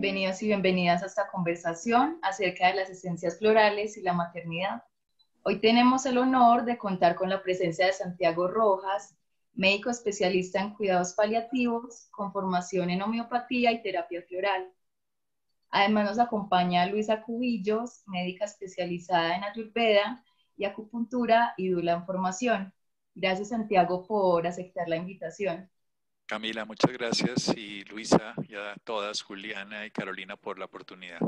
Bienvenidos y bienvenidas a esta conversación acerca de las esencias florales y la maternidad. Hoy tenemos el honor de contar con la presencia de Santiago Rojas, médico especialista en cuidados paliativos, con formación en homeopatía y terapia floral. Además nos acompaña Luisa Cubillos, médica especializada en ayurveda y acupuntura y dula en formación. Gracias, Santiago, por aceptar la invitación. Camila, muchas gracias, y Luisa, y a todas, Juliana y Carolina, por la oportunidad.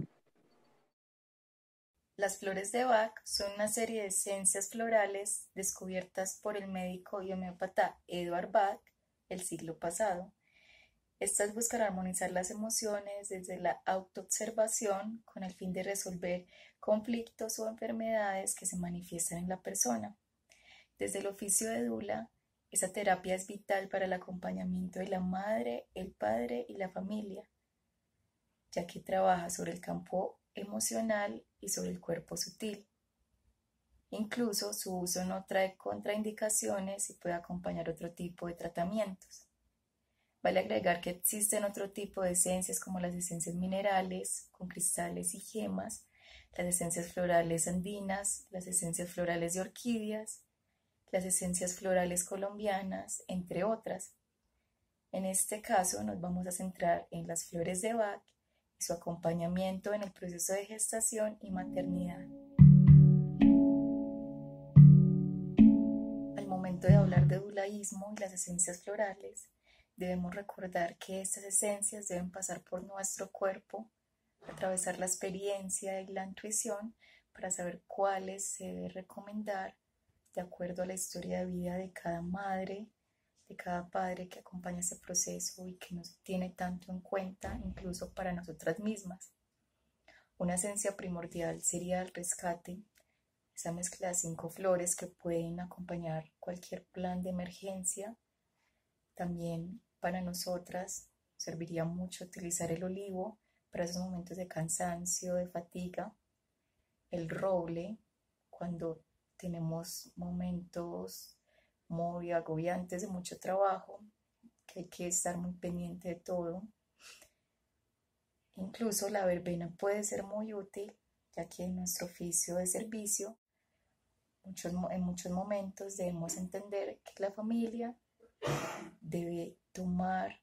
Las flores de Bach son una serie de esencias florales descubiertas por el médico y homeópata Eduard Bach el siglo pasado. Estas buscan armonizar las emociones desde la autoobservación con el fin de resolver conflictos o enfermedades que se manifiestan en la persona. Desde el oficio de dula, esa terapia es vital para el acompañamiento de la madre, el padre y la familia, ya que trabaja sobre el campo emocional y sobre el cuerpo sutil. Incluso su uso no trae contraindicaciones y puede acompañar otro tipo de tratamientos. Vale agregar que existen otro tipo de esencias como las esencias minerales, con cristales y gemas, las esencias florales andinas, las esencias florales de orquídeas, las esencias florales colombianas, entre otras. En este caso nos vamos a centrar en las flores de Bach y su acompañamiento en el proceso de gestación y maternidad. Al momento de hablar de dulaísmo y las esencias florales, debemos recordar que estas esencias deben pasar por nuestro cuerpo, atravesar la experiencia y la intuición para saber cuáles se debe recomendar de acuerdo a la historia de vida de cada madre, de cada padre que acompaña ese proceso y que nos tiene tanto en cuenta, incluso para nosotras mismas. Una esencia primordial sería el rescate, esa mezcla de 5 flores que pueden acompañar cualquier plan de emergencia. También para nosotras serviría mucho utilizar el olivo para esos momentos de cansancio, de fatiga, el roble cuando tenemos momentos muy agobiantes de mucho trabajo, que hay que estar muy pendiente de todo. Incluso la verbena puede ser muy útil, ya que en nuestro oficio de servicio, en muchos momentos debemos entender que la familia debe tomar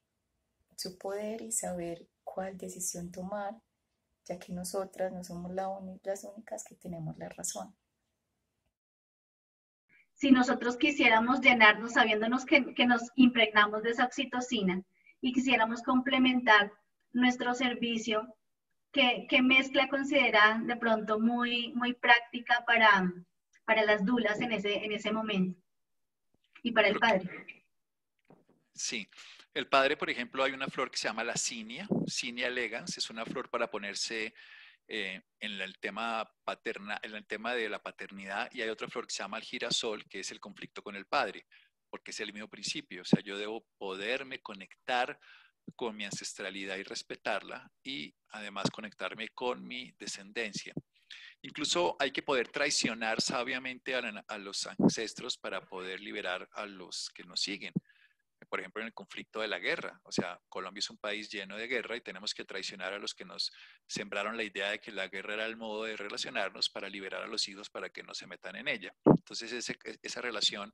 su poder y saber cuál decisión tomar, ya que nosotras no somos las únicas que tenemos la razón. Si nosotros quisiéramos llenarnos sabiéndonos que nos impregnamos de esa oxitocina y quisiéramos complementar nuestro servicio, ¿qué mezcla consideran de pronto muy práctica para las dulas en ese momento y para el padre? Sí, el padre, por ejemplo, hay una flor que se llama la cinia, Cinia elegans, es una flor para ponerse en el tema en el tema de la paternidad, y hay otra flor que se llama el girasol, que es el conflicto con el padre, porque es el mismo principio, o sea, yo debo poderme conectar con mi ancestralidad y respetarla, y además conectarme con mi descendencia. Incluso hay que poder traicionar sabiamente a los ancestros para poder liberar a los que nos siguen. Por ejemplo, en el conflicto de la guerra. O sea, Colombia es un país lleno de guerra y tenemos que traicionar a los que nos sembraron la idea de que la guerra era el modo de relacionarnos para liberar a los hijos para que no se metan en ella. Entonces, esa relación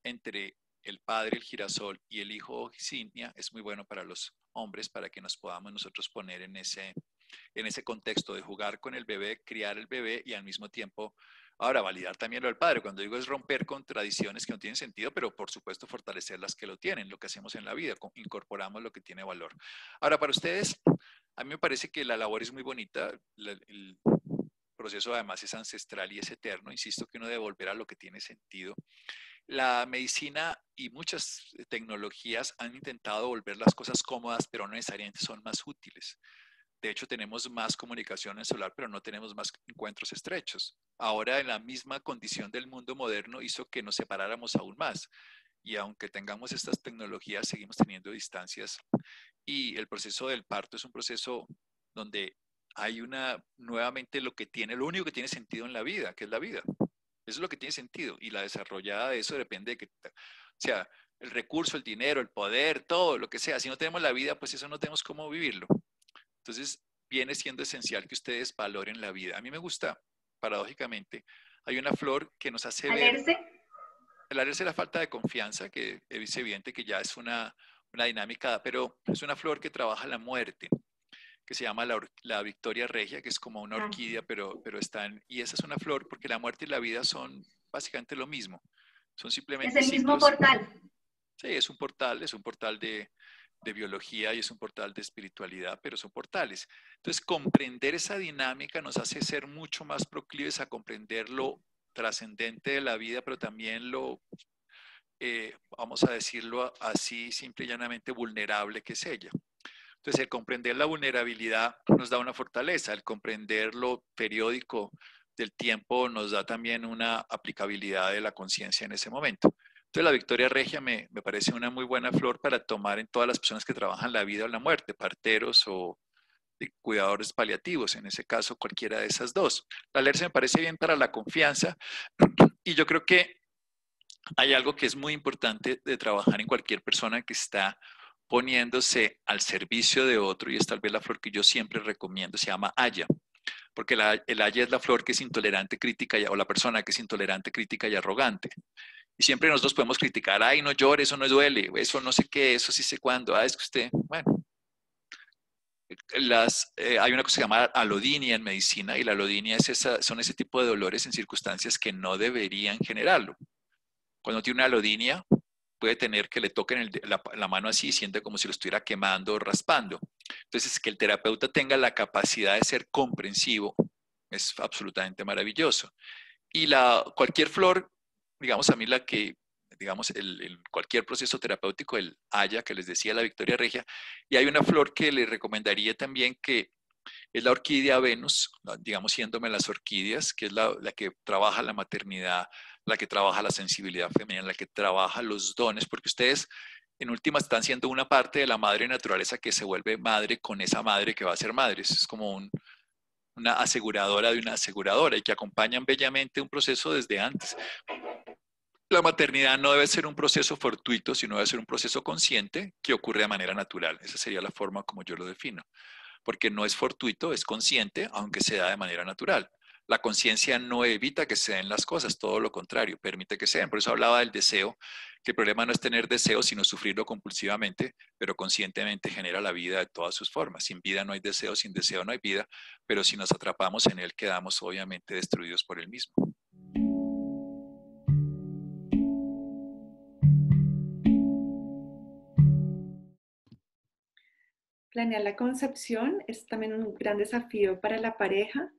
entre el padre, el girasol, y el hijo, cinia, es muy bueno para los hombres, para que nos podamos nosotros poner en ese contexto de jugar con el bebé, criar el bebé y al mismo tiempo, ahora, validar también lo del padre. Cuando digo es romper con tradiciones que no tienen sentido, pero por supuesto fortalecer las que lo tienen, lo que hacemos en la vida, incorporamos lo que tiene valor. Ahora, para ustedes, a mí me parece que la labor es muy bonita, el proceso además es ancestral y es eterno, insisto que uno debe volver a lo que tiene sentido. La medicina y muchas tecnologías han intentado volver las cosas cómodas, pero no necesariamente son más útiles. De hecho, tenemos más comunicación en el celular, pero no tenemos más encuentros estrechos. Ahora, en la misma condición del mundo moderno, hizo que nos separáramos aún más. Y aunque tengamos estas tecnologías, seguimos teniendo distancias. Y el proceso del parto es un proceso donde hay nuevamente lo único que tiene sentido en la vida, que es la vida. Eso es lo que tiene sentido. Y la desarrollada de eso depende de o sea, el recurso, el dinero, el poder, todo lo que sea. Si no tenemos la vida, pues eso no tenemos cómo vivirlo. Entonces, viene siendo esencial que ustedes valoren la vida. A mí me gusta, paradójicamente, hay una flor que nos hace ver... ¿Alerce? El alerce es la falta de confianza, que es evidente que ya es una dinámica, pero es una flor que trabaja la muerte, que se llama la Victoria Regia, que es como una orquídea, pero y esa es una flor porque la muerte y la vida son básicamente lo mismo, son Es simplemente el mismo ciclos. portal. Sí, es un portal de biología y es un portal de espiritualidad, pero son portales. Entonces, comprender esa dinámica nos hace ser mucho más proclives a comprender lo trascendente de la vida, pero también lo, vamos a decirlo así, simple y llanamente vulnerable que es ella. Entonces, el comprender la vulnerabilidad nos da una fortaleza, el comprender lo periódico del tiempo nos da también una aplicabilidad de la conciencia en ese momento. Entonces, la Victoria Regia me parece una muy buena flor para tomar en todas las personas que trabajan la vida o la muerte, parteros o cuidadores paliativos, en ese caso cualquiera de esas dos. La alerce me parece bien para la confianza y yo creo que hay algo que es muy importante de trabajar en cualquier persona que está poniéndose al servicio de otro, y es tal vez la flor que yo siempre recomiendo, se llama haya, porque el haya es la flor que es intolerante, crítica, o la persona que es intolerante, crítica y arrogante. Y siempre nosotros podemos criticar, ay, no llore, eso no duele, eso no sé qué, eso sí sé cuándo, es que usted, bueno. Hay una cosa que se llama alodinia en medicina, y la alodinia son ese tipo de dolores en circunstancias que no deberían generarlo. Cuando tiene una alodinia, puede tener que le toquen la mano así y siente como si lo estuviera quemando o raspando. Entonces, que el terapeuta tenga la capacidad de ser comprensivo es absolutamente maravilloso. Y cualquier flor, digamos a mí digamos, cualquier proceso terapéutico, el haya, que les decía, la Victoria Regia, y hay una flor que le recomendaría también que es la orquídea Venus, digamos, siéndome las orquídeas, que es la que trabaja la maternidad, la que trabaja la sensibilidad femenina, la que trabaja los dones, porque ustedes en última están siendo una parte de la madre naturaleza que se vuelve madre con esa madre que va a ser madre. Es como una aseguradora de una aseguradora y que acompañan bellamente un proceso desde antes. La maternidad no debe ser un proceso fortuito, sino debe ser un proceso consciente que ocurre de manera natural. Esa sería la forma como yo lo defino. Porque no es fortuito, es consciente, aunque se da de manera natural. La conciencia no evita que se den las cosas, todo lo contrario, permite que se den. Por eso hablaba del deseo, que el problema no es tener deseo, sino sufrirlo compulsivamente, pero conscientemente genera la vida de todas sus formas. Sin vida no hay deseo, sin deseo no hay vida, pero si nos atrapamos en él, quedamos obviamente destruidos por él mismo. Planear la concepción es también un gran desafío para la pareja,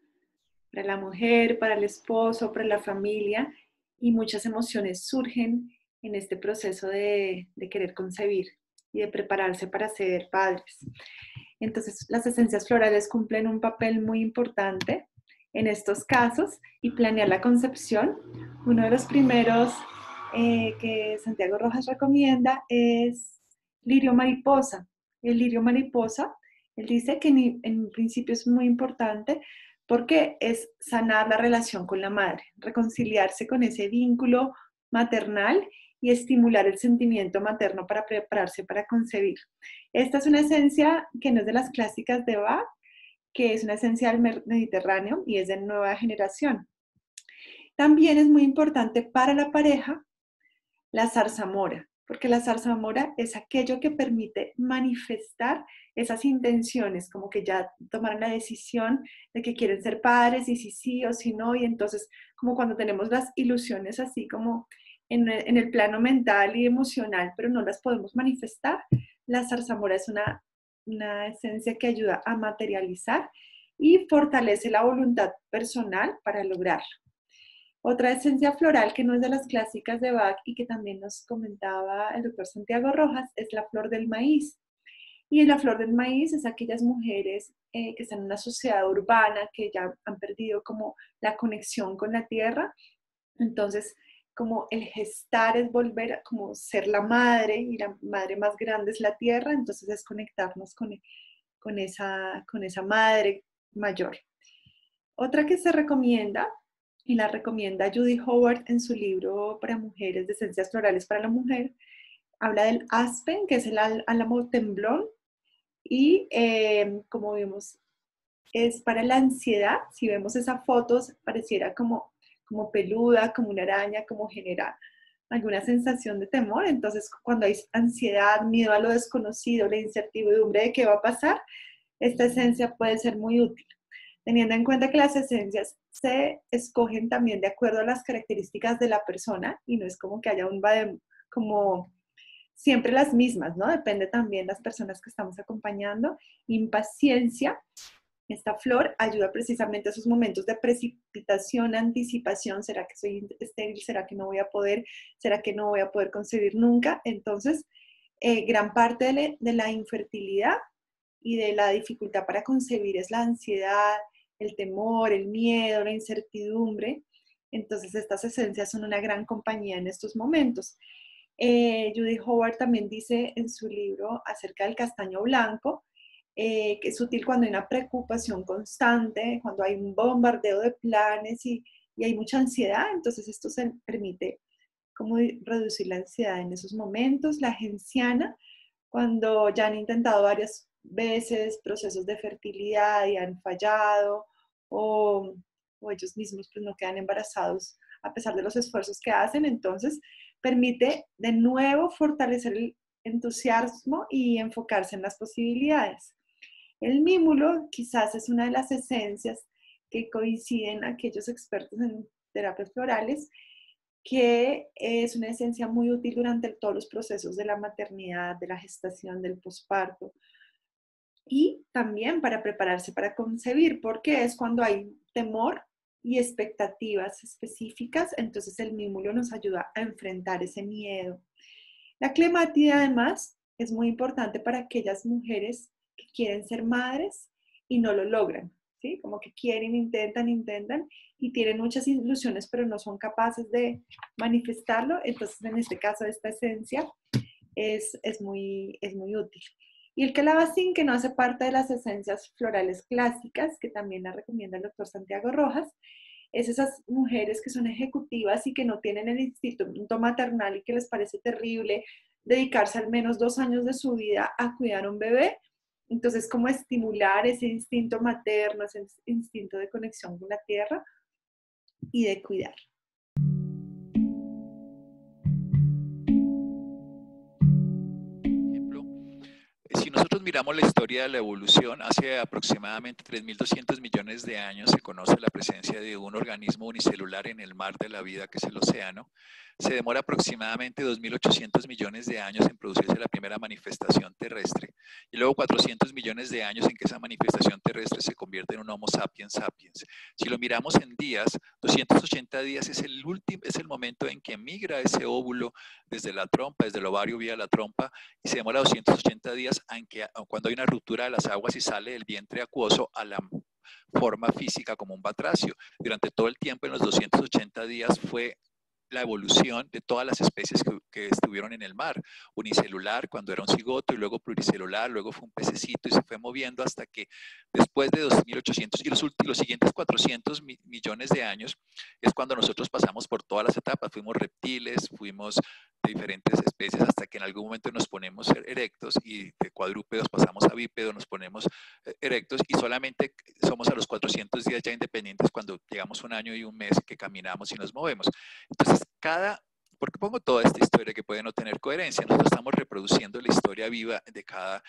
para la mujer, para el esposo, para la familia, y muchas emociones surgen en este proceso de querer concebir y de prepararse para ser padres. Entonces, las esencias florales cumplen un papel muy importante en estos casos, y planear la concepción, uno de los primeros que Santiago Rojas recomienda es lirio mariposa. El lirio mariposa, él dice que en principio es muy importante porque es sanar la relación con la madre, reconciliarse con ese vínculo maternal y estimular el sentimiento materno para prepararse para concebir. Esta es una esencia que no es de las clásicas de Bach, que es una esencia del Mediterráneo y es de nueva generación. También es muy importante para la pareja la zarzamora, porque la zarzamora es aquello que permite manifestar esas intenciones, como que ya tomaron la decisión de que quieren ser padres y si sí o si no, y entonces como cuando tenemos las ilusiones así como en el plano mental y emocional, pero no las podemos manifestar, la zarzamora es una esencia que ayuda a materializar y fortalece la voluntad personal para lograrlo. Otra esencia floral que no es de las clásicas de Bach y que también nos comentaba el doctor Santiago Rojas es la flor del maíz. Y la flor del maíz es aquellas mujeres que están en una sociedad urbana, que ya han perdido como la conexión con la tierra. Entonces, como el gestar es volver a como ser la madre, y la madre más grande es la tierra, entonces es conectarnos con esa madre mayor. Otra que se recomienda, y la recomienda Judy Howard en su libro para mujeres de esencias florales para la mujer, habla del aspen, que es el álamo temblón, y como vimos es para la ansiedad. Si vemos esas fotos, pareciera como peluda, como una araña, como genera alguna sensación de temor. Entonces, cuando hay ansiedad, miedo a lo desconocido, la incertidumbre de qué va a pasar, esta esencia puede ser muy útil. Teniendo en cuenta que las esencias se escogen también de acuerdo a las características de la persona y no es como que haya como siempre las mismas, ¿no? Depende también de las personas que estamos acompañando. Impaciencia. Esta flor ayuda precisamente a esos momentos de precipitación, anticipación. ¿Será que soy estéril? ¿Será que no voy a poder? ¿Será que no voy a poder concebir nunca? Entonces, gran parte de la infertilidad y de la dificultad para concebir es la ansiedad, el temor, el miedo, la incertidumbre. Entonces, estas esencias son una gran compañía en estos momentos. Judy Howard también dice en su libro acerca del castaño blanco, que es útil cuando hay una preocupación constante, cuando hay un bombardeo de planes y hay mucha ansiedad. Entonces esto se permite como reducir la ansiedad en esos momentos. La genciana, cuando ya han intentado varias veces procesos de fertilidad y han fallado o, o ellos mismos pues no quedan embarazados a pesar de los esfuerzos que hacen, entonces permite de nuevo fortalecer el entusiasmo y enfocarse en las posibilidades. El mímulo quizás es una de las esencias que coinciden aquellos expertos en terapias florales, que es una esencia muy útil durante todos los procesos de la maternidad, de la gestación, del posparto y también para prepararse para concebir, porque es cuando hay temor y expectativas específicas, entonces el mímulo nos ayuda a enfrentar ese miedo. La clematida además es muy importante para aquellas mujeres que quieren ser madres y no lo logran, ¿sí? Como que quieren, intentan y tienen muchas ilusiones, pero no son capaces de manifestarlo. Entonces, en este caso, esta esencia es muy útil. Y el calabacín, que no hace parte de las esencias florales clásicas, que también la recomienda el doctor Santiago Rojas, es esas mujeres que son ejecutivas y que no tienen el instinto maternal y que les parece terrible dedicarse al menos 2 años de su vida a cuidar a un bebé. Entonces, como estimular ese instinto materno, ese instinto de conexión con la tierra y de cuidar. Si nosotros miramos la historia de la evolución, hace aproximadamente 3.200 millones de años se conoce la presencia de un organismo unicelular en el mar de la vida, que es el océano. Se demora aproximadamente 2.800 millones de años en producirse la primera manifestación terrestre y luego 400 millones de años en que esa manifestación terrestre se convierte en un Homo sapiens sapiens. Si lo miramos en días, 280 días es el momento en que migra ese óvulo desde la trompa, desde el ovario vía la trompa, y se demora 280 días cuando hay una ruptura de las aguas y sale del vientre acuoso a la forma física como un batracio. Durante todo el tiempo, en los 280 días, fue la evolución de todas las especies que estuvieron en el mar. Unicelular cuando era un cigoto y luego pluricelular, luego fue un pececito y se fue moviendo hasta que después de 2.800 y los siguientes 400 millones de años es cuando nosotros pasamos por todas las etapas. Fuimos reptiles, fuimos de diferentes especies hasta que en algún momento nos ponemos erectos y de cuadrúpedos pasamos a bípedos, nos ponemos erectos y solamente somos a los 400 días ya independientes cuando llegamos 1 año y 1 mes que caminamos y nos movemos. Entonces, porque pongo toda esta historia que puede no tener coherencia, nosotros estamos reproduciendo la historia viva de cada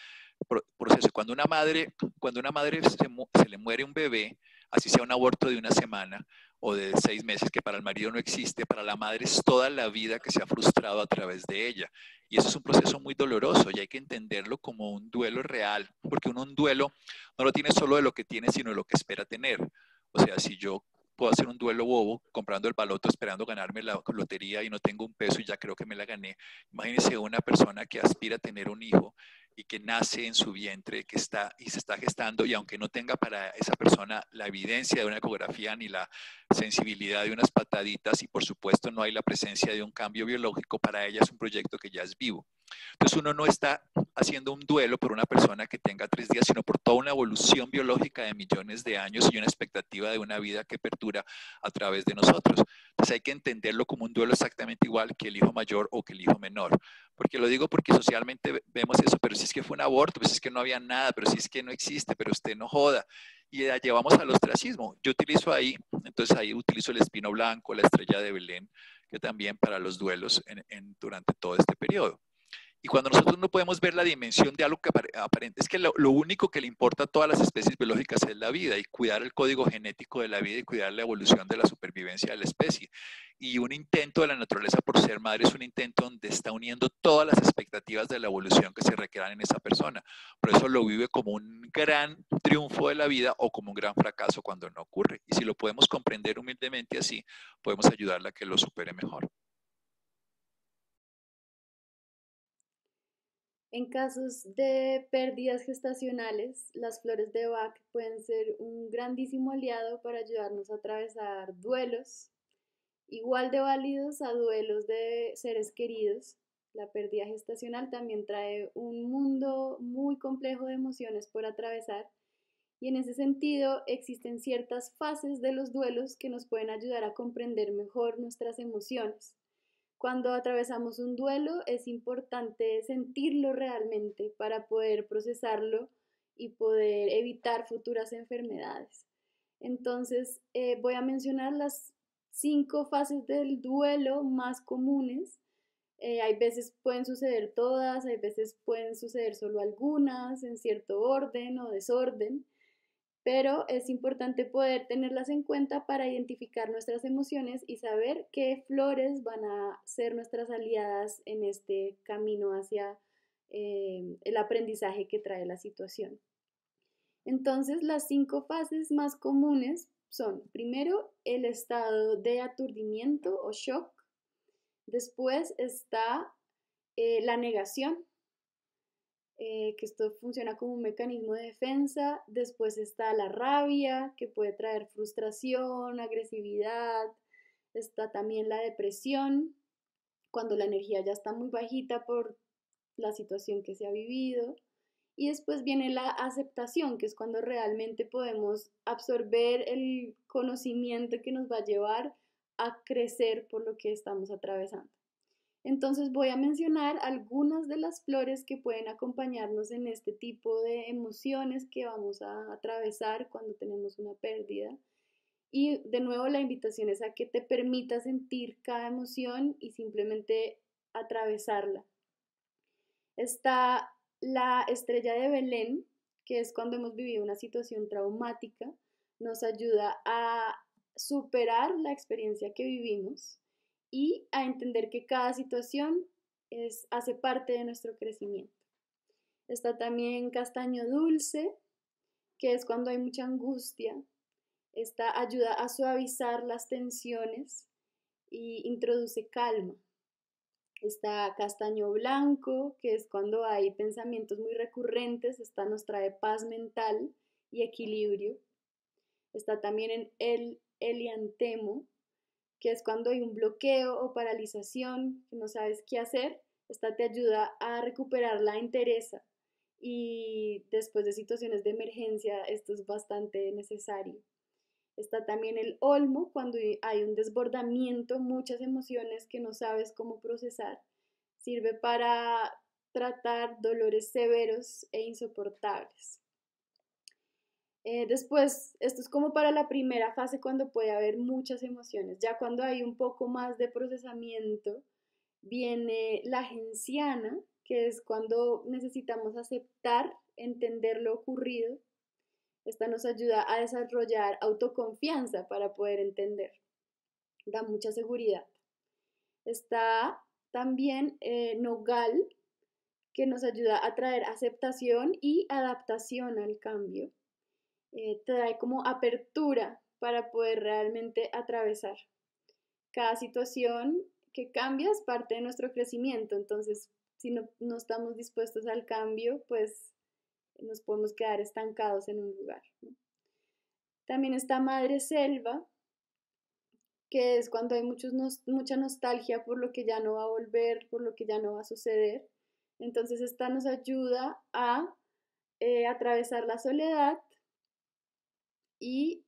proceso. Cuando una madre se le muere un bebé, así sea un aborto de 1 semana o de 6 meses, que para el marido no existe, para la madre es toda la vida que se ha frustrado a través de ella. Y eso es un proceso muy doloroso y hay que entenderlo como un duelo real, porque uno un duelo no lo tiene solo de lo que tiene, sino de lo que espera tener. O sea, si yo puedo hacer un duelo bobo comprando el baloto esperando ganarme la lotería y no tengo un peso y ya creo que me la gané. Imagínense una persona que aspira a tener un hijo y que nace en su vientre, que está y se está gestando, y aunque no tenga para esa persona la evidencia de una ecografía ni la sensibilidad de unas pataditas y por supuesto no hay la presencia de un cambio biológico, para ella es un proyecto que ya es vivo. Entonces uno no está haciendo un duelo por una persona que tenga 3 días, sino por toda una evolución biológica de millones de años y una expectativa de una vida que perdura a través de nosotros. Entonces hay que entenderlo como un duelo exactamente igual que el hijo mayor o que el hijo menor. Porque lo digo porque socialmente vemos eso, pero si es que fue un aborto, pues es que no había nada, pero si es que no existe, pero usted no joda. y la llevamos al ostracismo. Yo utilizo ahí, entonces ahí utilizo el espino blanco, la estrella de Belén, que también para los duelos durante todo este periodo. Y cuando nosotros no podemos ver la dimensión de algo que aparente, es que lo único que le importa a todas las especies biológicas es la vida y cuidar el código genético de la vida y cuidar la evolución de la supervivencia de la especie. Y un intento de la naturaleza por ser madre es un intento donde está uniendo todas las expectativas de la evolución que se requieran en esa persona. Por eso lo vive como un gran triunfo de la vida o como un gran fracaso cuando no ocurre. Y si lo podemos comprender humildemente así, podemos ayudarla a que lo supere mejor. En casos de pérdidas gestacionales, las flores de Bach pueden ser un grandísimo aliado para ayudarnos a atravesar duelos, igual de válidos a duelos de seres queridos. La pérdida gestacional también trae un mundo muy complejo de emociones por atravesar y en ese sentido existen ciertas fases de los duelos que nos pueden ayudar a comprender mejor nuestras emociones. Cuando atravesamos un duelo es importante sentirlo realmente para poder procesarlo y poder evitar futuras enfermedades. Entonces voy a mencionar las 5 fases del duelo más comunes. Hay veces pueden suceder todas, hay veces pueden suceder solo algunas, en cierto orden o desorden, pero es importante poder tenerlas en cuenta para identificar nuestras emociones y saber qué flores van a ser nuestras aliadas en este camino hacia el aprendizaje que trae la situación. Entonces, las 5 fases más comunes son, primero, el estado de aturdimiento o shock. Después está la negación, que esto funciona como un mecanismo de defensa. Después está la rabia, que puede traer frustración, agresividad. Está también la depresión, cuando la energía ya está muy bajita por la situación que se ha vivido. Y después viene la aceptación, que es cuando realmente podemos absorber el conocimiento que nos va a llevar a crecer por lo que estamos atravesando. Entonces voy a mencionar algunas de las flores que pueden acompañarnos en este tipo de emociones que vamos a atravesar cuando tenemos una pérdida. Y de nuevo la invitación es a que te permitas sentir cada emoción y simplemente atravesarla. Está la estrella de Belén, que es cuando hemos vivido una situación traumática, nos ayuda a superar la experiencia que vivimos y a entender que cada situación hace parte de nuestro crecimiento. Está también castaño dulce, que es cuando hay mucha angustia. Esta ayuda a suavizar las tensiones y introduce calma. Está castaño blanco, que es cuando hay pensamientos muy recurrentes. Esta nos trae paz mental y equilibrio. Está también en el heliantemo, que es cuando hay un bloqueo o paralización, que no sabes qué hacer. Esta te ayuda a recuperar la entereza y después de situaciones de emergencia esto es bastante necesario. Está también el olmo, cuando hay un desbordamiento, muchas emociones que no sabes cómo procesar. Sirve para tratar dolores severos e insoportables. Después, esto es como para la primera fase cuando puede haber muchas emociones. Ya cuando hay un poco más de procesamiento, viene la genciana, que es cuando necesitamos aceptar, entender lo ocurrido. Esta nos ayuda a desarrollar autoconfianza para poder entender. Da mucha seguridad. Está también nogal, que nos ayuda a traer aceptación y adaptación al cambio. Trae como apertura para poder realmente atravesar. Cada situación que cambia es parte de nuestro crecimiento, entonces si no estamos dispuestos al cambio, pues nos podemos quedar estancados en un lugar, ¿no? También está madre selva, que es cuando hay mucha nostalgia por lo que ya no va a volver, por lo que ya no va a suceder. Entonces esta nos ayuda a atravesar la soledad y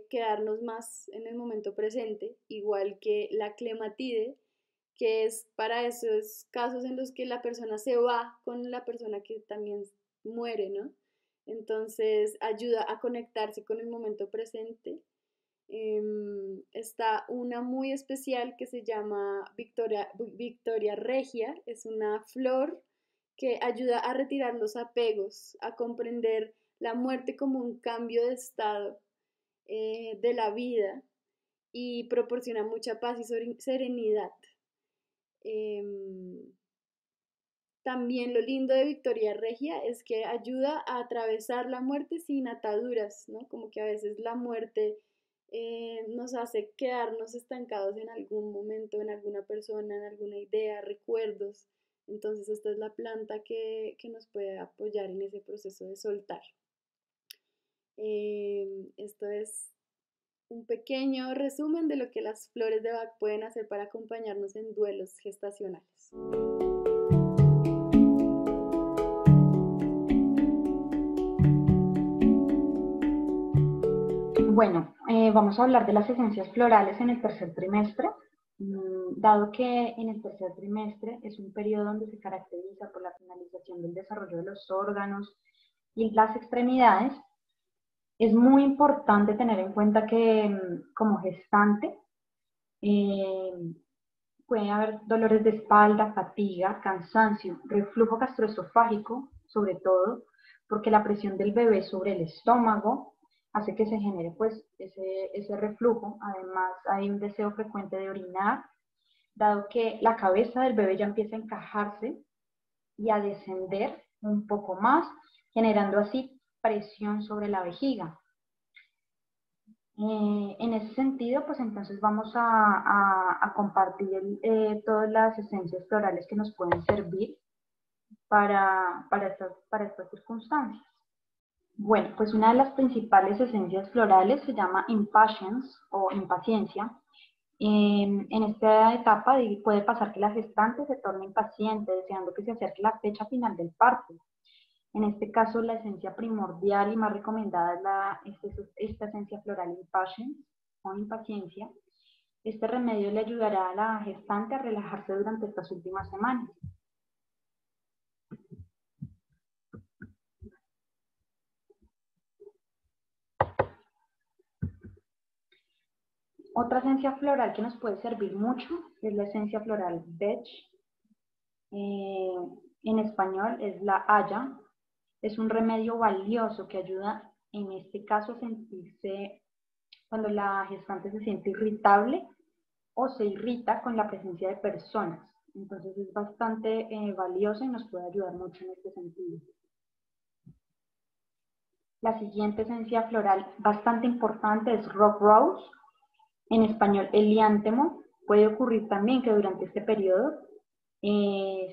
quedarnos más en el momento presente, igual que la clematide, que es para esos casos en los que la persona se va con la persona que también muere, ¿no? entonces ayuda a conectarse con el momento presente. Está una muy especial que se llama Victoria Regia, es una flor que ayuda a retirar los apegos, a comprender la muerte como un cambio de estado de la vida y proporciona mucha paz y serenidad. También lo lindo de Victoria Regia es que ayuda a atravesar la muerte sin ataduras, ¿no? Como que a veces la muerte nos hace quedarnos estancados en algún momento, en alguna persona, en alguna idea, recuerdos. Entonces esta es la planta que nos puede apoyar en ese proceso de soltar. Esto es un pequeño resumen de lo que las flores de Bach pueden hacer para acompañarnos en duelos gestacionales. Bueno, vamos a hablar de las esencias florales en el tercer trimestre. Dado que en el tercer trimestre es un periodo donde se caracteriza por la finalización del desarrollo de los órganos y las extremidades, es muy importante tener en cuenta que como gestante puede haber dolores de espalda, fatiga, cansancio, reflujo gastroesofágico, sobre todo porque la presión del bebé sobre el estómago hace que se genere pues ese reflujo. Además hay un deseo frecuente de orinar, dado que la cabeza del bebé ya empieza a encajarse y a descender un poco más, generando así presión sobre la vejiga. En ese sentido, pues entonces vamos a compartir todas las esencias florales que nos pueden servir para estas circunstancias. Bueno, pues una de las principales esencias florales se llama impatience o impaciencia. En esta etapa puede pasar que la gestante se torne impaciente, deseando que se acerque la fecha final del parto. En este caso, la esencia primordial y más recomendada es esta esencia floral impatience o impaciencia. Este remedio le ayudará a la gestante a relajarse durante estas últimas semanas. Otra esencia floral que nos puede servir mucho es la esencia floral Bach. En español es la haya. Es un remedio valioso que ayuda en este caso a sentirse, cuando la gestante se siente irritable o se irrita con la presencia de personas. Entonces es bastante valioso y nos puede ayudar mucho en este sentido. La siguiente esencia floral bastante importante es Rock Rose. En español, heliántemo. Puede ocurrir también que durante este periodo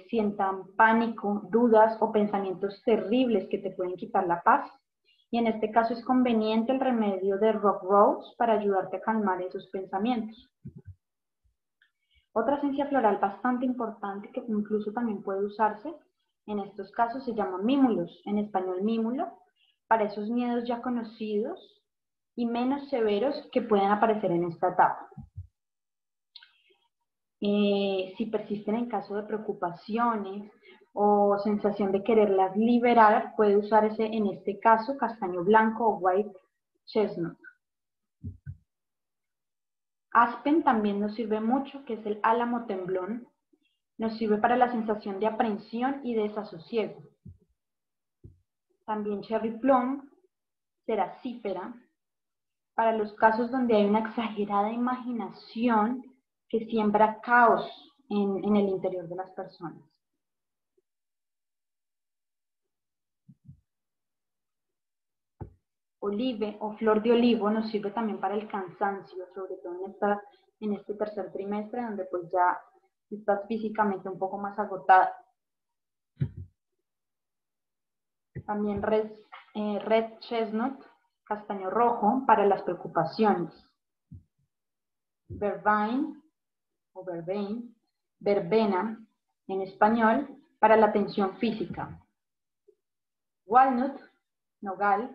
sientan pánico, dudas o pensamientos terribles que te pueden quitar la paz. Y en este caso es conveniente el remedio de Rock Rose para ayudarte a calmar esos pensamientos. Otra esencia floral bastante importante que incluso también puede usarse en estos casos se llama Mimulus. En español, mímulo, para esos miedos ya conocidos y menos severos que pueden aparecer en esta etapa. Si persisten en caso de preocupaciones o sensación de quererlas liberar, puede usarse en este caso castaño blanco o white chestnut. Aspen también nos sirve mucho, que es el álamo temblón. Nos sirve para la sensación de aprensión y desasosiego. También cherry plum, ceracífera, para los casos donde hay una exagerada imaginación que siembra caos en el interior de las personas. Olive o flor de olivo nos sirve también para el cansancio, sobre todo en este tercer trimestre, donde pues ya estás físicamente un poco más agotada. También red chestnut, castaño rojo, para las preocupaciones. Vervain o vervain, verbena en español, para la tensión física. Walnut, nogal,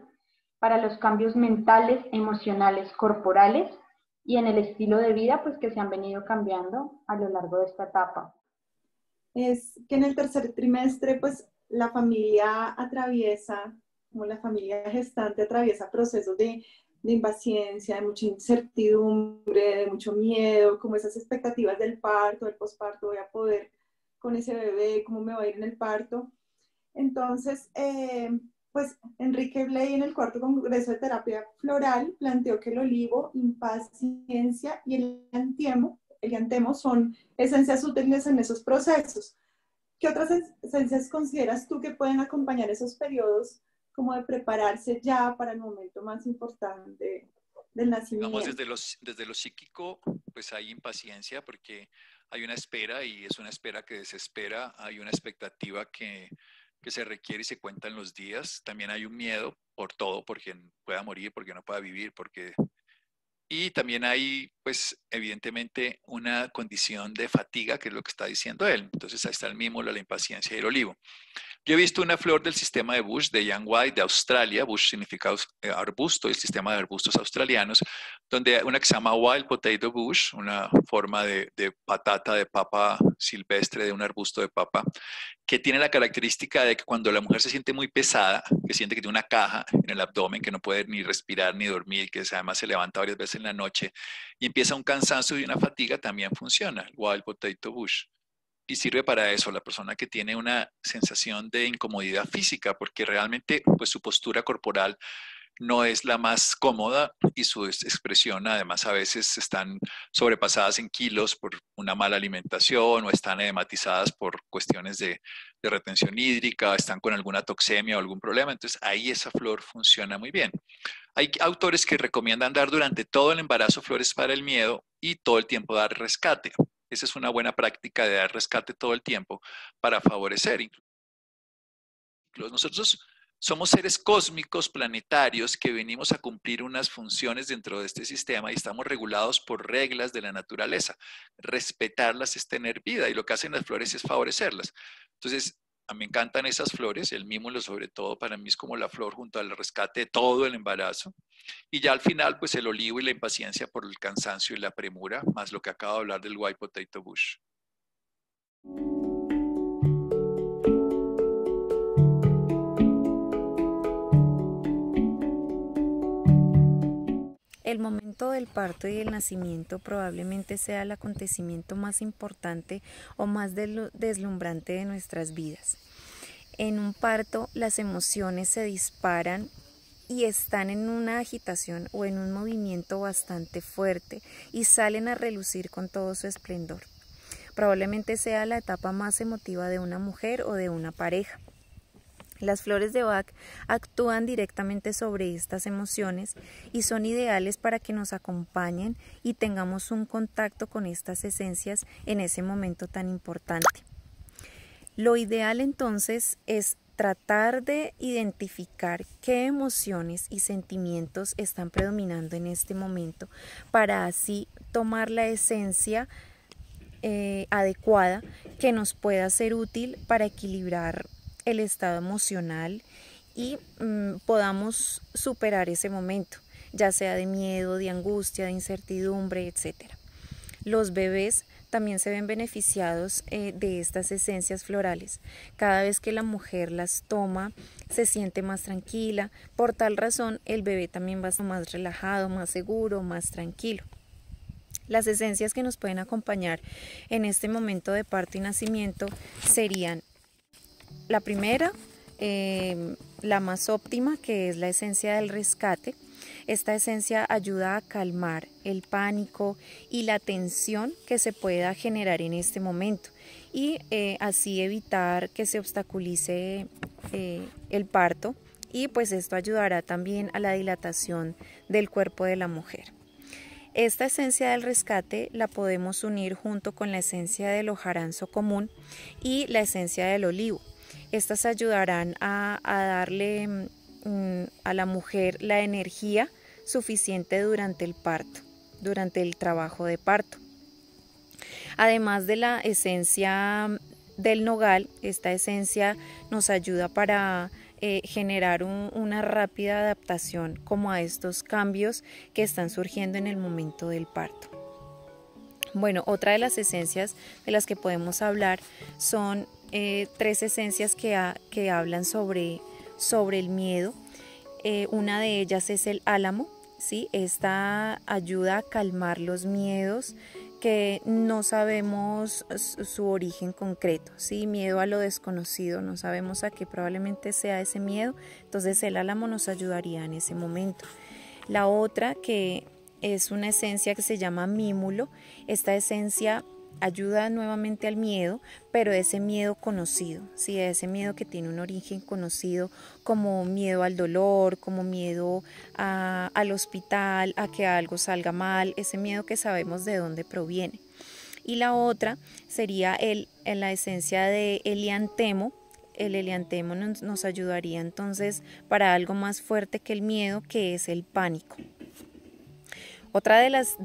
para los cambios mentales, emocionales, corporales y en el estilo de vida pues que se han venido cambiando a lo largo de esta etapa. Es que en el tercer trimestre pues la familia atraviesa como la familia gestante atraviesa procesos de impaciencia, de mucha incertidumbre, de mucho miedo, como esas expectativas del parto, del posparto, voy a poder con ese bebé, cómo me va a ir en el parto. Entonces, pues Enrique Bley en el cuarto congreso de terapia floral planteó que el olivo, impaciencia y el llantemo son esencias útiles en esos procesos. ¿Qué otras esencias consideras tú que pueden acompañar esos periodos como de prepararse ya para el momento más importante del nacimiento? Digamos, desde lo psíquico, pues hay impaciencia porque hay una espera y es una espera que desespera, hay una expectativa que se requiere y se cuentan los días. También hay un miedo por todo, porque pueda morir, porque no pueda vivir, porque... Y también hay, pues, evidentemente una condición de fatiga, que es lo que está diciendo él. Entonces ahí está el mimo, la impaciencia y el olivo. Yo he visto una flor del sistema de Bush, de Yang White, de Australia. Bush significa arbusto, el sistema de arbustos australianos, donde una que se llama Wild Potato Bush, una forma de patata, de papa silvestre, de un arbusto de papa, que tiene la característica de que cuando la mujer se siente muy pesada, que siente que tiene una caja en el abdomen, que no puede ni respirar ni dormir, que además se levanta varias veces en la noche y empieza un cansancio y una fatiga, también funciona el Wild Potato Bush. Y sirve para eso, la persona que tiene una sensación de incomodidad física, porque realmente pues, su postura corporal no es la más cómoda y su expresión además a veces están sobrepasadas en kilos por una mala alimentación o están edematizadas por cuestiones de retención hídrica, están con alguna toxemia o algún problema, entonces ahí esa flor funciona muy bien. Hay autores que recomiendan dar durante todo el embarazo flores para el miedo y todo el tiempo dar rescate. Esa es una buena práctica de dar rescate todo el tiempo para favorecer. Nosotros somos seres cósmicos, planetarios, que venimos a cumplir unas funciones dentro de este sistema y estamos regulados por reglas de la naturaleza. Respetarlas es tener vida y lo que hacen las flores es favorecerlas. Entonces, a mí me encantan esas flores, el mímulo sobre todo para mí es como la flor junto al rescate de todo el embarazo. Y ya al final, pues el olivo y la impaciencia por el cansancio y la premura, más lo que acabo de hablar del White Potato Bush. El momento del parto y el nacimiento probablemente sea el acontecimiento más importante o más deslumbrante de nuestras vidas. En un parto las emociones se disparan y están en una agitación o en un movimiento bastante fuerte y salen a relucir con todo su esplendor. Probablemente sea la etapa más emotiva de una mujer o de una pareja. Las flores de Bach actúan directamente sobre estas emociones y son ideales para que nos acompañen y tengamos un contacto con estas esencias en ese momento tan importante. Lo ideal entonces es tratar de identificar qué emociones y sentimientos están predominando en este momento para así tomar la esencia adecuada que nos pueda ser útil para equilibrar el estado emocional y podamos superar ese momento, ya sea de miedo, de angustia, de incertidumbre, etc. Los bebés también se ven beneficiados de estas esencias florales. Cada vez que la mujer las toma, se siente más tranquila. Por tal razón, el bebé también va a estar más relajado, más seguro, más tranquilo. Las esencias que nos pueden acompañar en este momento de parto y nacimiento serían la primera, la más óptima, que es la esencia del rescate. Esta esencia ayuda a calmar el pánico y la tensión que se pueda generar en este momento y así evitar que se obstaculice el parto, y pues esto ayudará también a la dilatación del cuerpo de la mujer. Esta esencia del rescate la podemos unir junto con la esencia del hojaranzo común y la esencia del olivo. Estas ayudarán a darle a la mujer la energía suficiente durante el parto, durante el trabajo de parto. Además de la esencia del nogal, esta esencia nos ayuda para generar una rápida adaptación como a estos cambios que están surgiendo en el momento del parto. Bueno, otra de las esencias de las que podemos hablar son tres esencias que hablan sobre el miedo Una de ellas es el álamo, ¿sí? Esta ayuda a calmar los miedos que no sabemos su origen concreto, ¿sí? Miedo a lo desconocido, no sabemos a qué probablemente sea ese miedo, entonces el álamo nos ayudaría en ese momento. La otra, que es una esencia que se llama mímulo, esta esencia ayuda nuevamente al miedo, pero ese miedo conocido, ¿sí? Ese miedo que tiene un origen conocido, como miedo al dolor, como miedo al hospital, a que algo salga mal, ese miedo que sabemos de dónde proviene. Y la otra sería la esencia de heliantemo. El heliantemo nos ayudaría entonces para algo más fuerte que el miedo, que es el pánico. Otra de las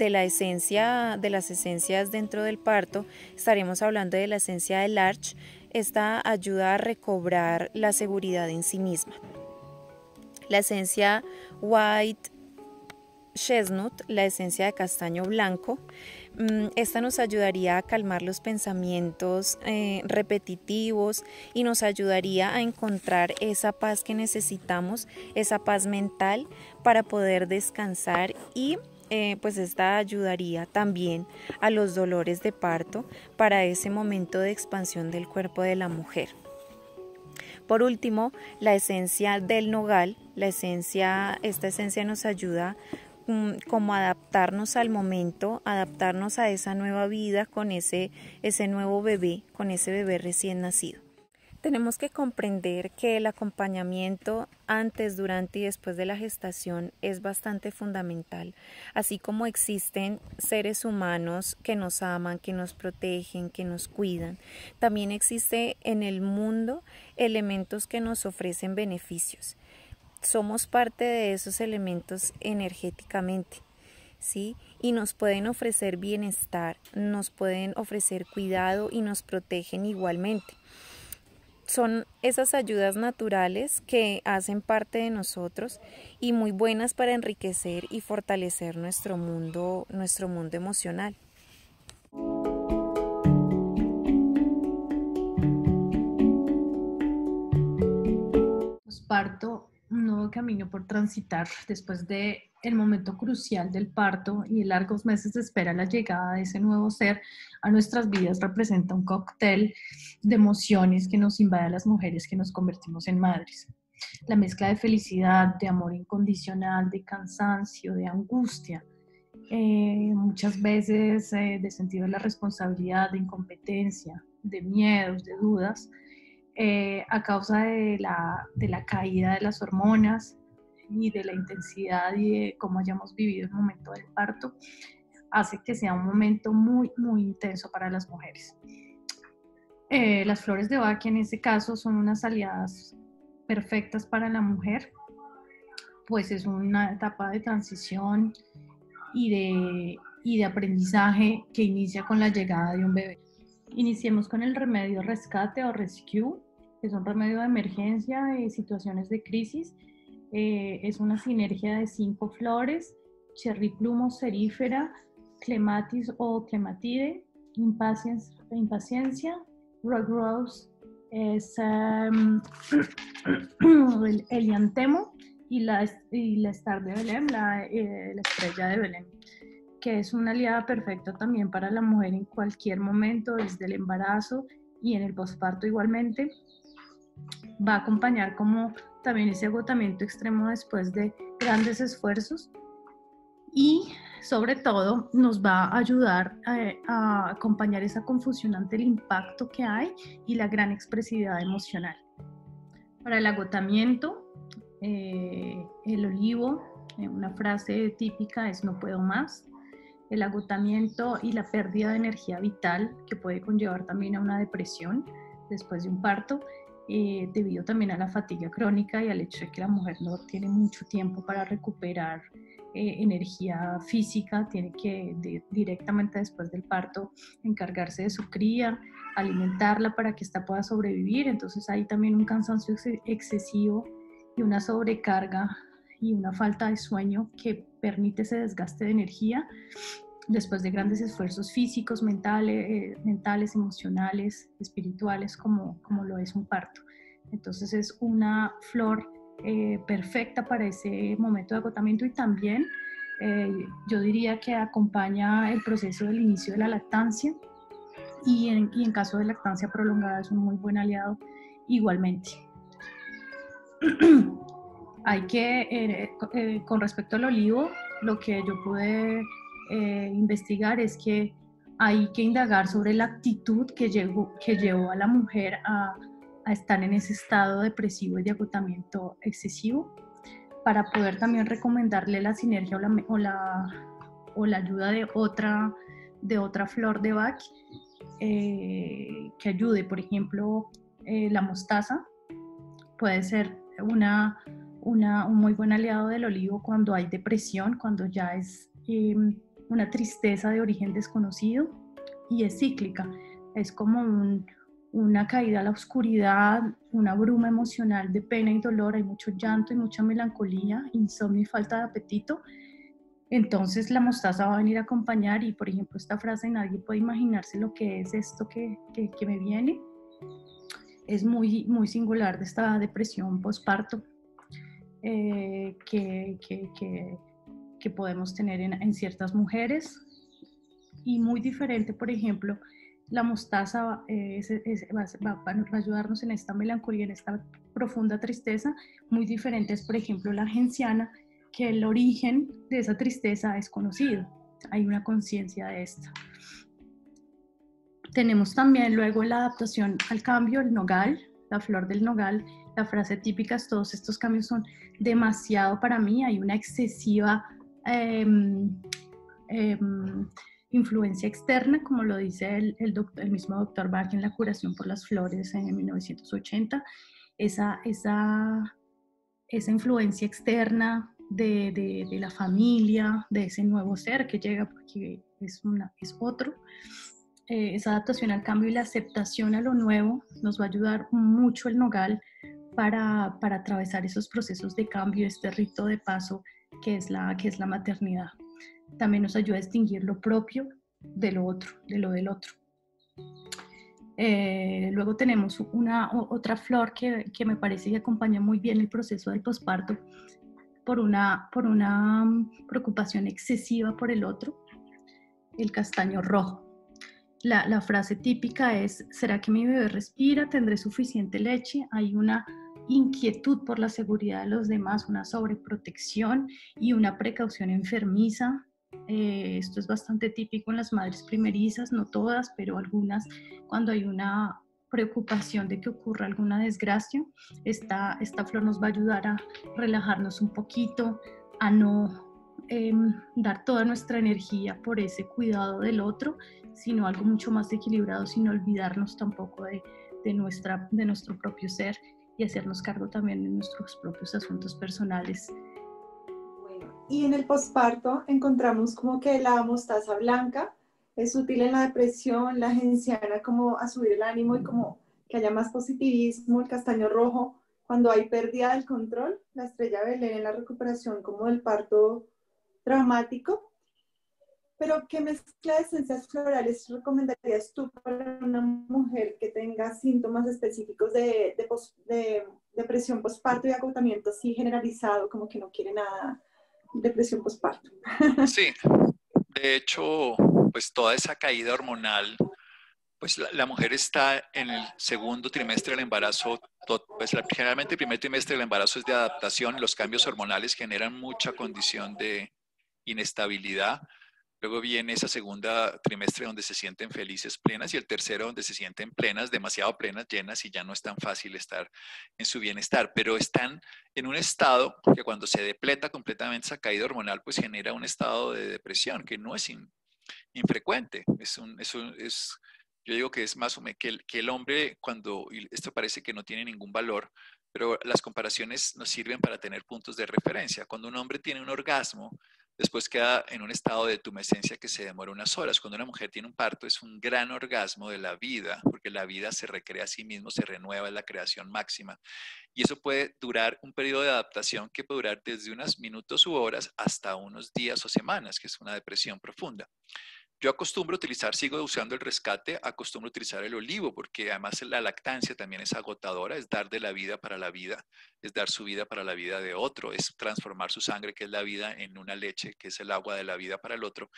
esencias dentro del parto, estaremos hablando de la esencia del larch. Esta ayuda a recobrar la seguridad en sí misma. La esencia white chestnut, la esencia de castaño blanco, esta nos ayudaría a calmar los pensamientos repetitivos y nos ayudaría a encontrar esa paz que necesitamos, esa paz mental para poder descansar y pues esta ayudaría también a los dolores de parto para ese momento de expansión del cuerpo de la mujer. Por último, la esencia del nogal, esta esencia nos ayuda como a adaptarnos al momento, adaptarnos a esa nueva vida con ese nuevo bebé, con ese bebé recién nacido. Tenemos que comprender que el acompañamiento antes, durante y después de la gestación es bastante fundamental, así como existen seres humanos que nos aman, que nos protegen, que nos cuidan. También existe en el mundo elementos que nos ofrecen beneficios. Somos parte de esos elementos energéticamente, ¿sí? Y nos pueden ofrecer bienestar, nos pueden ofrecer cuidado y nos protegen igualmente. Son esas ayudas naturales que hacen parte de nosotros y muy buenas para enriquecer y fortalecer nuestro mundo emocional. Posparto, un nuevo camino por transitar después de el momento crucial del parto y de largos meses de espera. La llegada de ese nuevo ser a nuestras vidas representa un cóctel de emociones que nos invade a las mujeres que nos convertimos en madres. La mezcla de felicidad, de amor incondicional, de cansancio, de angustia, muchas veces de sentido de la responsabilidad, de incompetencia, de miedos, de dudas, a causa de la caída de las hormonas y de la intensidad y de cómo hayamos vivido el momento del parto, hace que sea un momento muy, muy intenso para las mujeres. Las flores de Bach en este caso son unas aliadas perfectas para la mujer, pues es una etapa de transición y de aprendizaje que inicia con la llegada de un bebé. Iniciemos con el remedio rescate o rescue, que es un remedio de emergencia en situaciones de crisis. Es una sinergia de 5 flores: cherry plumo cerífera, clematis o clematide, impaciencia, red rose, es el heliantemo y la star de Belén, la estrella de Belén, que es una aliada perfecta también para la mujer en cualquier momento, desde el embarazo y en el posparto igualmente. Va a acompañar como también ese agotamiento extremo después de grandes esfuerzos y sobre todo nos va a ayudar a acompañar esa confusión ante el impacto que hay y la gran expresividad emocional. Para el agotamiento, el olivo, una frase típica es "no puedo más". El agotamiento y la pérdida de energía vital, que puede conllevar también a una depresión después de un parto, debido también a la fatiga crónica y al hecho de que la mujer no tiene mucho tiempo para recuperar energía física, tiene que directamente después del parto encargarse de su cría, alimentarla para que ésta pueda sobrevivir. Entonces hay también un cansancio excesivo y una sobrecarga y una falta de sueño que permite ese desgaste de energía después de grandes esfuerzos físicos, mentales, emocionales, espirituales, como lo es un parto. Entonces es una flor perfecta para ese momento de agotamiento, y también yo diría que acompaña el proceso del inicio de la lactancia, y en caso de lactancia prolongada es un muy buen aliado igualmente. Hay que, con respecto al olivo, lo que yo pude investigar es que hay que indagar sobre la actitud que llevó a la mujer a estar en ese estado depresivo y de agotamiento excesivo, para poder también recomendarle la sinergia o la ayuda de otra flor de Bach que ayude. Por ejemplo, la mostaza puede ser un muy buen aliado del olivo cuando hay depresión, cuando ya es una tristeza de origen desconocido y es cíclica. Es como una caída a la oscuridad, una bruma emocional de pena y dolor, hay mucho llanto y mucha melancolía, insomnio y falta de apetito. Entonces la mostaza va a venir a acompañar, y por ejemplo esta frase, nadie puede imaginarse lo que es esto que me viene, es muy, muy singular de esta depresión postparto que podemos tener en ciertas mujeres, y muy diferente. Por ejemplo, la mostaza va a ayudarnos en esta melancolía, en esta profunda tristeza. Muy diferente es, por ejemplo, la genciana, que el origen de esa tristeza es conocido, hay una conciencia de esto. Tenemos también luego la adaptación al cambio, el nogal, la flor del nogal. La frase típica es: todos estos cambios son demasiado para mí, hay una excesiva influencia externa, como lo dice el mismo doctor Bach en La curación por las flores en 1980, esa influencia externa de la familia, de ese nuevo ser que llega porque es otro. Esa adaptación al cambio y la aceptación a lo nuevo nos va a ayudar mucho el nogal para atravesar esos procesos de cambio, este rito de paso que es la maternidad. También nos ayuda a distinguir lo propio de lo otro, de lo del otro. Luego tenemos otra flor que me parece que acompaña muy bien el proceso del posparto por una preocupación excesiva por el otro, el castaño rojo. La frase típica es: ¿será que mi bebé respira? ¿Tendré suficiente leche? Hay una inquietud por la seguridad de los demás, una sobreprotección y una precaución enfermiza. Esto es bastante típico en las madres primerizas, no todas, pero algunas, cuando hay una preocupación de que ocurra alguna desgracia. Esta flor nos va a ayudar a relajarnos un poquito, a no dar toda nuestra energía por ese cuidado del otro, sino algo mucho más equilibrado, sin olvidarnos tampoco de nuestro propio ser, y hacernos cargo también de nuestros propios asuntos personales. Bueno, y en el posparto encontramos como que la mostaza blanca es útil en la depresión, la genciana como a subir el ánimo y como que haya más positivismo, el castaño rojo cuando hay pérdida del control, la estrella de Belén en la recuperación como del parto traumático. Pero, ¿qué mezcla de esencias florales recomendarías tú para una mujer que tenga síntomas específicos de depresión postparto y agotamiento así generalizado, como que no quiere nada, depresión postparto? Sí, de hecho, pues toda esa caída hormonal, pues la mujer está en el segundo trimestre del embarazo, pues generalmente el primer trimestre del embarazo es de adaptación, los cambios hormonales generan mucha condición de inestabilidad. Luego viene esa segunda trimestre donde se sienten felices, plenas, y el tercero donde se sienten plenas, demasiado plenas, llenas, y ya no es tan fácil estar en su bienestar. Pero están en un estado que cuando se depleta completamente esa caída hormonal, pues genera un estado de depresión que no es infrecuente. Yo digo que es más o menos que el hombre, cuando, y esto parece que no tiene ningún valor, pero las comparaciones nos sirven para tener puntos de referencia. Cuando un hombre tiene un orgasmo, después queda en un estado de tumescencia que se demora unas horas. Cuando una mujer tiene un parto, es un gran orgasmo de la vida, porque la vida se recrea a sí mismo, se renueva, es la creación máxima. Y eso puede durar un periodo de adaptación que puede durar desde unos minutos u horas hasta unos días o semanas, que es una depresión profunda. Yo acostumbro utilizar, sigo usando el rescate, acostumbro utilizar el olivo, porque además la lactancia también es agotadora, es dar de la vida para la vida, es dar su vida para la vida de otro, es transformar su sangre, que es la vida, en una leche, que es el agua de la vida para el otro.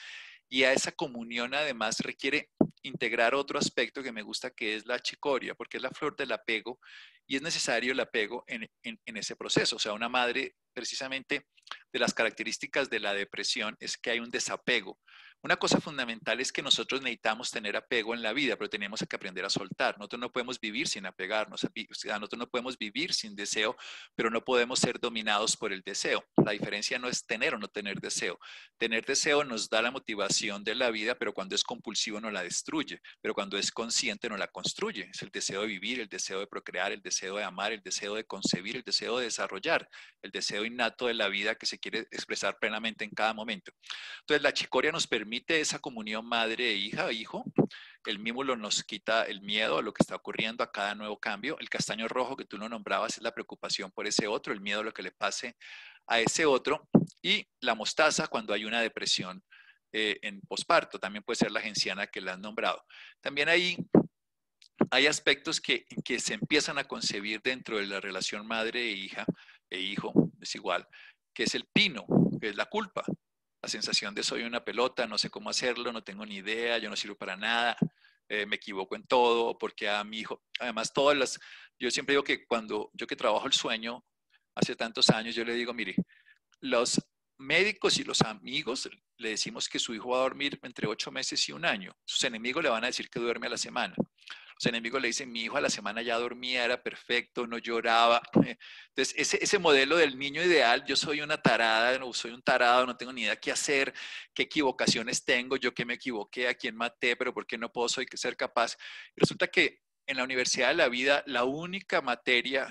Y a esa comunión además requiere integrar otro aspecto que me gusta, que es la chicoria, porque es la flor del apego y es necesario el apego en ese proceso. O sea, una madre, precisamente de las características de la depresión es que hay un desapego. Una cosa fundamental es que nosotros necesitamos tener apego en la vida, pero tenemos que aprender a soltar. Nosotros no podemos vivir sin apegarnos, o sea, nosotros no podemos vivir sin deseo, pero no podemos ser dominados por el deseo. La diferencia no es tener o no tener deseo. Tener deseo nos da la motivación de la vida, pero cuando es compulsivo no la destruye, pero cuando es consciente no la construye. Es el deseo de vivir, el deseo de procrear, el deseo de amar, el deseo de concebir, el deseo de desarrollar, el deseo innato de la vida que se quiere expresar plenamente en cada momento. Entonces la chicoria nos permite esa comunión madre e hija, hijo. El mímulo nos quita el miedo a lo que está ocurriendo, a cada nuevo cambio. El castaño rojo que tú lo nombrabas es la preocupación por ese otro, el miedo a lo que le pase a ese otro. Y la mostaza cuando hay una depresión en posparto, también puede ser la genciana que la han nombrado. También hay aspectos que se empiezan a concebir dentro de la relación madre e hija, e hijo, es igual, que es el pino, que es la culpa. La sensación de soy una pelota, no sé cómo hacerlo, no tengo ni idea, yo no sirvo para nada, me equivoco en todo, porque a mi hijo, además yo siempre digo que cuando yo que trabajo el sueño, hace tantos años, yo le digo, mire, los médicos y los amigos le decimos que su hijo va a dormir entre 8 meses y 1 año. Sus enemigos le van a decir que duerme a la semana. Los enemigos le dicen, mi hijo a la semana ya dormía, era perfecto, no lloraba. Entonces, ese modelo del niño ideal, yo soy una tarada, no, soy un tarado, no tengo ni idea qué hacer, qué equivocaciones tengo, yo que me equivoqué, a quién maté, pero ¿por qué no puedo ser capaz? Y resulta que en la Universidad de la Vida, la única materia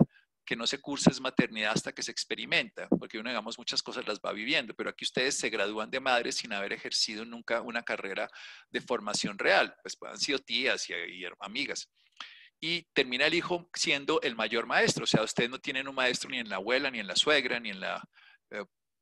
que no se cursa es maternidad hasta que se experimenta, porque uno, digamos, muchas cosas las va viviendo, pero aquí ustedes se gradúan de madres sin haber ejercido nunca una carrera de formación real, pues han sido tías y amigas. Y termina el hijo siendo el mayor maestro, o sea, ustedes no tienen un maestro ni en la abuela, ni en la suegra, ni en la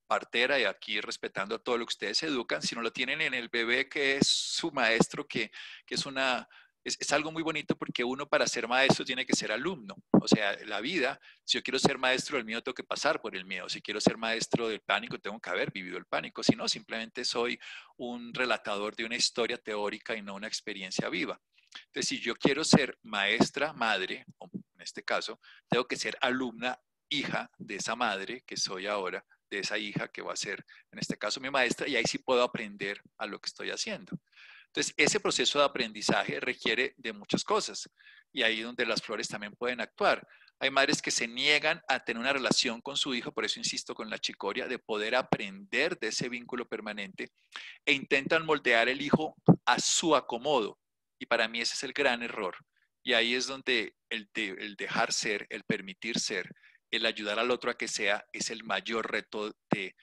partera, y aquí respetando todo lo que ustedes educan, sino lo tienen en el bebé que es su maestro, que es una... Es algo muy bonito porque uno para ser maestro tiene que ser alumno. O sea, la vida, si yo quiero ser maestro del miedo, tengo que pasar por el miedo. Si quiero ser maestro del pánico, tengo que haber vivido el pánico. Si no, simplemente soy un relatador de una historia teórica y no una experiencia viva. Entonces, si yo quiero ser maestra, madre, o en este caso, tengo que ser alumna, hija de esa madre que soy ahora, de esa hija que va a ser, en este caso, mi maestra, y ahí sí puedo aprender a lo que estoy haciendo. Entonces, ese proceso de aprendizaje requiere de muchas cosas y ahí es donde las flores también pueden actuar. Hay madres que se niegan a tener una relación con su hijo, por eso insisto con la chicoria, de poder aprender de ese vínculo permanente e intentan moldear el hijo a su acomodo. Y para mí ese es el gran error. Y ahí es donde el dejar ser, el permitir ser, el ayudar al otro a que sea, es el mayor reto de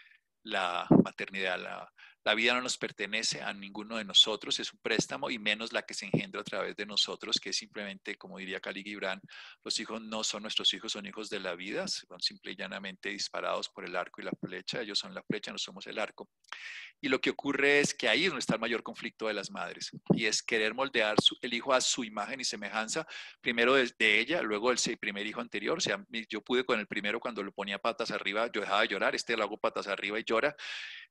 la maternidad. La vida no nos pertenece a ninguno de nosotros, es un préstamo y menos la que se engendra a través de nosotros, que es simplemente, como diría Khalil Gibran, los hijos no son nuestros hijos, son hijos de la vida, son simple y llanamente disparados por el arco y la flecha, ellos son la flecha, no somos el arco. Y lo que ocurre es que ahí es donde está el mayor conflicto de las madres, y es querer moldear el hijo a su imagen y semejanza, primero de ella, luego del primer hijo anterior. O sea, yo pude con el primero cuando lo ponía patas arriba, yo dejaba de llorar, lo hago patas arriba y llora.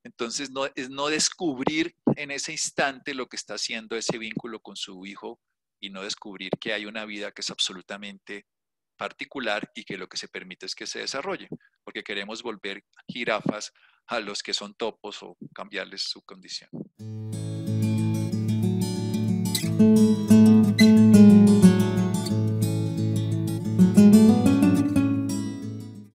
Entonces, es no descubrir en ese instante lo que está haciendo ese vínculo con su hijo y no descubrir que hay una vida que es absolutamente particular y que lo que se permite es que se desarrolle, porque queremos volver jirafas a los que son topos o cambiarles su condición.